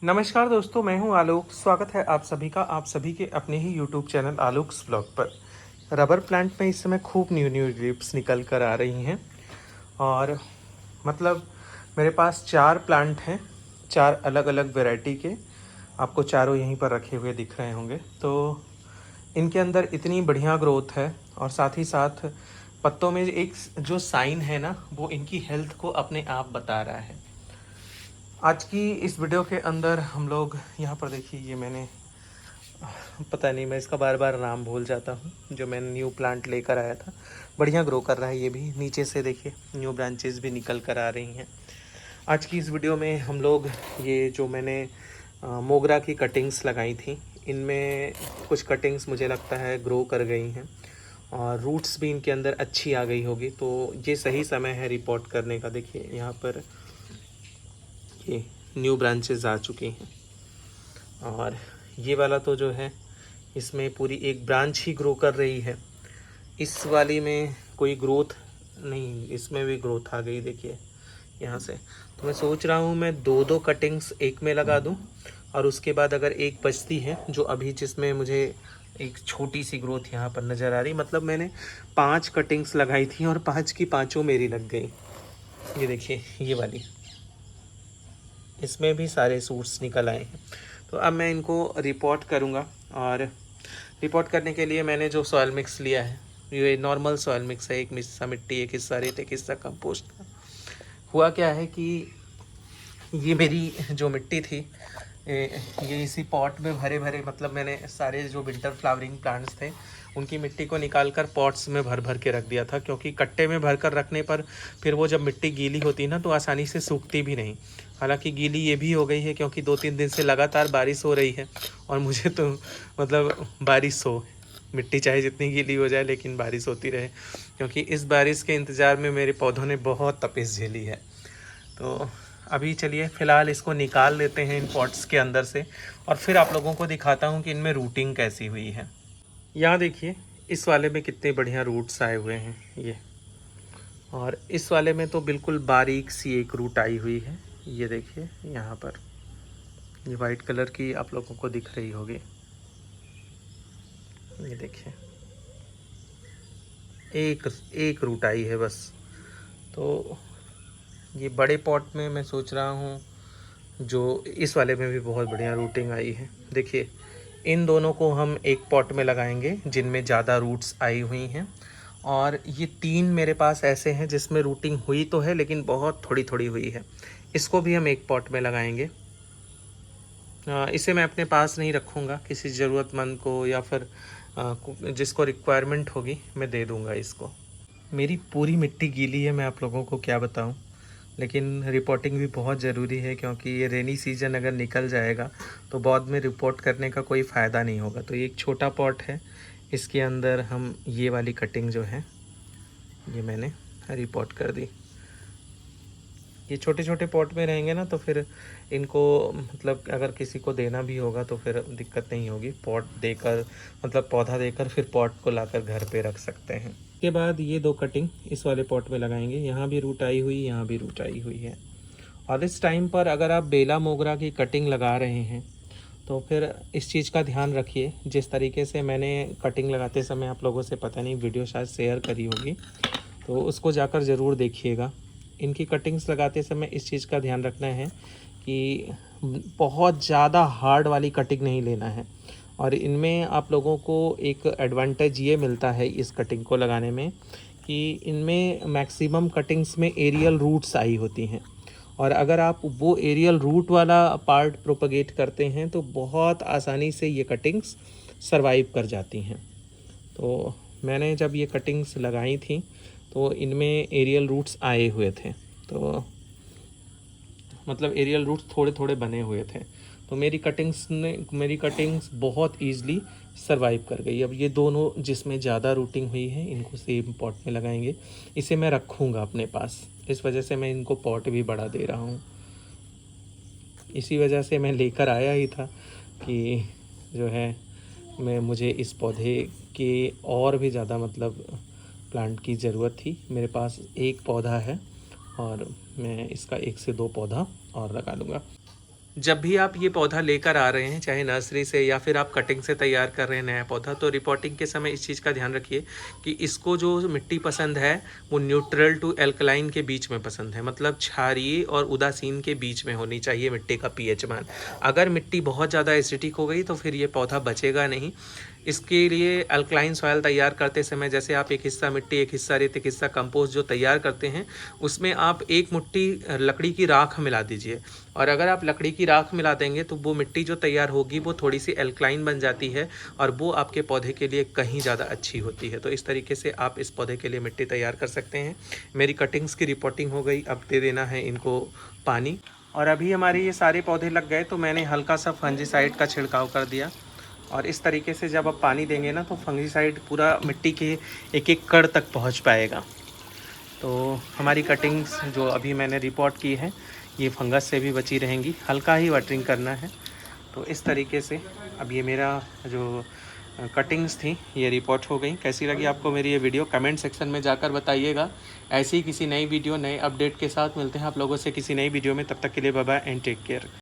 नमस्कार दोस्तों, मैं हूं आलोक। स्वागत है आप सभी का आप सभी के अपने ही यूट्यूब चैनल आलोक्स ब्लॉग पर। रबर प्लांट में इस समय खूब न्यू न्यू लीव्स निकल कर आ रही हैं और मतलब मेरे पास 4 प्लांट हैं, 4 अलग अलग वैरायटी के। आपको चारों यहीं पर रखे हुए दिख रहे होंगे। तो इनके अंदर इतनी बढ़िया ग्रोथ है और साथ ही साथ पत्तों में एक जो साइन है ना, वो इनकी हेल्थ को अपने आप बता रहा है। आज की इस वीडियो के अंदर हम लोग यहाँ पर देखिए, ये मैंने पता नहीं, मैं इसका बार बार नाम भूल जाता हूँ। जो मैंने न्यू प्लांट लेकर आया था, बढ़िया ग्रो कर रहा है। ये भी नीचे से देखिए न्यू ब्रांचेस भी निकल कर आ रही हैं। आज की इस वीडियो में हम लोग ये जो मैंने मोगरा की कटिंग्स लगाई थी, इनमें कुछ कटिंग्स मुझे लगता है ग्रो कर गई हैं और रूट्स भी इनके अंदर अच्छी आ गई होगी। तो ये सही समय है रिपोर्ट करने का। देखिए यहाँ पर ये न्यू ब्रांचेस आ चुकी हैं और ये वाला तो जो है, इसमें पूरी एक ब्रांच ही ग्रो कर रही है। इस वाली में कोई ग्रोथ नहीं, इसमें भी ग्रोथ आ गई देखिए यहाँ से। तो मैं सोच रहा हूँ मैं दो दो कटिंग्स एक में लगा दूँ और उसके बाद अगर एक बचती है, जो अभी जिसमें मुझे एक छोटी सी ग्रोथ यहाँ पर नज़र आ रही, मतलब मैंने 5 कटिंग्स लगाई थी और 5 की 5 मेरी लग गई। ये देखिए ये वाली, इसमें भी सारे सूट्स निकल आए हैं। तो अब मैं इनको रिपोर्ट करूँगा और रिपोर्ट करने के लिए मैंने जो सॉइल मिक्स लिया है, ये नॉर्मल सॉइल मिक्स है। एक हिस्सा मिट्टी, एक हिस्सा रेत, एक हिस्सा कंपोस्ट का। हुआ क्या है कि ये मेरी जो मिट्टी थी, ये इसी पॉट में भरे भरे, मतलब मैंने सारे जो विंटर फ्लावरिंग प्लांट्स थे उनकी मिट्टी को निकाल कर पॉट्स में भर भर के रख दिया था। क्योंकि कट्टे में भर कर रखने पर फिर वो जब मिट्टी गीली होती है ना, तो आसानी से सूखती भी नहीं। हालांकि गीली ये भी हो गई है क्योंकि 2-3 दिन से लगातार बारिश हो रही है और मुझे तो मतलब बारिश हो, मिट्टी चाहे जितनी गीली हो जाए लेकिन बारिश होती रहे। क्योंकि इस बारिश के इंतज़ार में मेरे पौधों ने बहुत तपिश झेली है। तो अभी चलिए फ़िलहाल इसको निकाल लेते हैं इन पॉट्स के अंदर से और फिर आप लोगों को दिखाता हूँ कि इनमें रूटिंग कैसी हुई है। यहाँ देखिए इस वाले में कितने बढ़िया रूट्स आए हुए हैं ये, और इस वाले में तो बिल्कुल बारीक सी एक रूट आई हुई है। ये देखिए यहाँ पर ये वाइट कलर की आप लोगों को दिख रही होगी। ये देखिए एक एक रूट आई है बस। तो ये बड़े पॉट में मैं सोच रहा हूँ, जो इस वाले में भी बहुत बढ़िया रूटिंग आई है। देखिए इन दोनों को हम एक पॉट में लगाएंगे जिनमें ज़्यादा रूट्स आई हुई हैं, और ये 3 मेरे पास ऐसे हैं जिसमें रूटिंग हुई तो है लेकिन बहुत थोड़ी थोड़ी हुई है। इसको भी हम एक पॉट में लगाएंगे। इसे मैं अपने पास नहीं रखूँगा, किसी ज़रूरतमंद को या फिर जिसको रिक्वायरमेंट होगी मैं दे दूँगा इसको। मेरी पूरी मिट्टी गीली है, मैं आप लोगों को क्या बताऊँ। लेकिन रिपोर्टिंग भी बहुत ज़रूरी है क्योंकि ये रेनी सीजन अगर निकल जाएगा तो बाद में रिपोर्ट करने का कोई फ़ायदा नहीं होगा। तो ये एक छोटा पॉट है, इसके अंदर हम ये वाली कटिंग जो है ये मैंने रिपोर्ट कर दी। ये छोटे छोटे पॉट में रहेंगे ना, तो फिर इनको मतलब अगर किसी को देना भी होगा तो फिर दिक्कत नहीं होगी। पॉट देकर मतलब पौधा देकर फिर पॉट को लाकर घर पे रख सकते हैं। उसके बाद ये 2 कटिंग इस वाले पॉट में लगाएंगे। यहाँ भी रूट आई हुई, यहाँ भी रूट आई हुई है। और इस टाइम पर अगर आप बेला मोगरा की कटिंग लगा रहे हैं तो फिर इस चीज़ का ध्यान रखिए। जिस तरीके से मैंने कटिंग लगाते समय आप लोगों से पता नहीं वीडियो शायद शेयर करी होगी, तो उसको जाकर ज़रूर देखिएगा। इनकी कटिंग्स लगाते समय इस चीज़ का ध्यान रखना है कि बहुत ज़्यादा हार्ड वाली कटिंग नहीं लेना है। और इनमें आप लोगों को एक एडवांटेज ये मिलता है इस कटिंग को लगाने में कि इनमें मैक्सिमम कटिंग्स में एरियल रूट्स आई होती हैं, और अगर आप वो एरियल रूट वाला पार्ट प्रोपगेट करते हैं तो बहुत आसानी से ये कटिंग्स सरवाइव कर जाती हैं। तो मैंने जब ये कटिंग्स लगाई थी तो इनमें एरियल रूट्स आए हुए थे, तो मतलब एरियल रूट्स थोड़े थोड़े बने हुए थे। तो मेरी कटिंग्स बहुत ईज़िली सरवाइव कर गई। अब ये दोनों जिसमें ज़्यादा रूटिंग हुई है इनको सेम पॉट में लगाएंगे। इसे मैं रखूँगा अपने पास, इस वजह से मैं इनको पॉट भी बड़ा दे रहा हूँ। इसी वजह से मैं लेकर आया ही था कि जो है मुझे इस पौधे के और भी ज़्यादा मतलब प्लांट की ज़रूरत थी। मेरे पास एक पौधा है और मैं इसका 1 से 2 पौधा और लगा लूँगा। जब भी आप ये पौधा लेकर आ रहे हैं, चाहे नर्सरी से या फिर आप कटिंग से तैयार कर रहे हैं नया पौधा, तो रिपोर्टिंग के समय इस चीज़ का ध्यान रखिए कि इसको जो मिट्टी पसंद है वो न्यूट्रल टू एल्कलाइन के बीच में पसंद है, मतलब क्षारीय और उदासीन के बीच में होनी चाहिए मिट्टी का पीएच मान। अगर मिट्टी बहुत ज़्यादा एसिडिक हो गई तो फिर ये पौधा बचेगा नहीं। इसके लिए अल्कलाइन सॉइल तैयार करते समय जैसे आप एक हिस्सा मिट्टी, एक हिस्सा रेत, एक हिस्सा कंपोस्ट जो तैयार करते हैं, उसमें आप एक मुट्ठी लकड़ी की राख मिला दीजिए। और अगर आप लकड़ी की राख मिला देंगे तो वो मिट्टी जो तैयार होगी वो थोड़ी सी एल्कलाइन बन जाती है और वो आपके पौधे के लिए कहीं ज़्यादा अच्छी होती है। तो इस तरीके से आप इस पौधे के लिए मिट्टी तैयार कर सकते हैं। मेरी कटिंग्स की रिपोर्टिंग हो गई, अब दे देना है इनको पानी। और अभी हमारे ये सारे पौधे लग गए तो मैंने हल्का सा फंजीसाइड का छिड़काव कर दिया। और इस तरीके से जब आप पानी देंगे ना तो फंगीसाइड पूरा मिट्टी के एक एक कड़ तक पहुंच पाएगा। तो हमारी कटिंग्स जो अभी मैंने रिपोर्ट की है ये फंगस से भी बची रहेंगी, हल्का ही वाटरिंग करना है। तो इस तरीके से अब ये मेरा जो कटिंग्स थी ये रिपोर्ट हो गई। कैसी लगी आपको मेरी ये वीडियो कमेंट सेक्शन में जाकर बताइएगा। ऐसी ही किसी नई वीडियो नए अपडेट के साथ मिलते हैं आप लोगों से किसी नई वीडियो में। तब तक के लिए bye bye and take care.